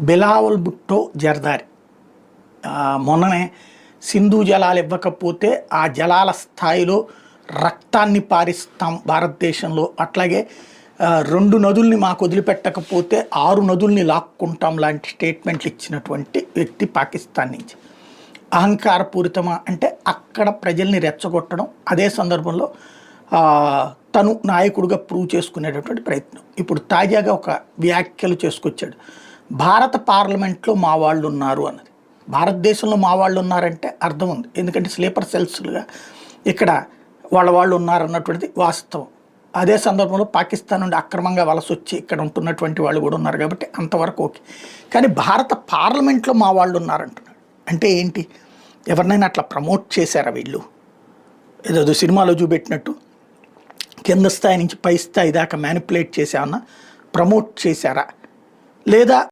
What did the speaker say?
బిలావల్ భుట్టో జర్దారి మొన్ననే సింధు జలాలు ఇవ్వకపోతే ఆ జలాల స్థాయిలో రక్తాన్ని పారిస్తాం భారతదేశంలో, అట్లాగే 2 నదుల్ని మాకు వదిలిపెట్టకపోతే 6 నదుల్ని లాక్కుంటాం లాంటి స్టేట్మెంట్లు ఇచ్చినటువంటి వ్యక్తి పాకిస్తాన్ నుంచి. అహంకారపూరితమా అంటే అక్కడ ప్రజల్ని రెచ్చగొట్టడం, అదే సందర్భంలో తను నాయకుడిగా ప్రూవ్ చేసుకునేటటువంటి ప్రయత్నం. ఇప్పుడు తాజాగా ఒక వ్యాఖ్యలు చేసుకొచ్చాడు, భారత పార్లమెంట్లో మా వాళ్ళు ఉన్నారు అన్నది. భారతదేశంలో మా వాళ్ళు ఉన్నారంటే అర్థం ఉంది, ఎందుకంటే స్లీపర్ సెల్స్లుగా ఇక్కడ వాళ్ళు ఉన్నారన్నటువంటిది వాస్తవం. అదే సందర్భంలో పాకిస్తాన్ నుండి అక్రమంగా వలస వచ్చి ఇక్కడ ఉంటున్నటువంటి వాళ్ళు కూడా ఉన్నారు కాబట్టి అంతవరకు ఓకే. కానీ భారత పార్లమెంట్లో మా వాళ్ళు ఉన్నారంటున్నాడు అంటే ఏంటి? ఎవరినైనా అట్లా ప్రమోట్ చేశారా వీళ్ళు? ఏదో సినిమాలో చూపెట్టినట్టు కింద స్థాయి నుంచి పై స్థాయి దాకా మ్యానిపులేట్ చేసామన్నా ప్రమోట్ చేశారా? లేదా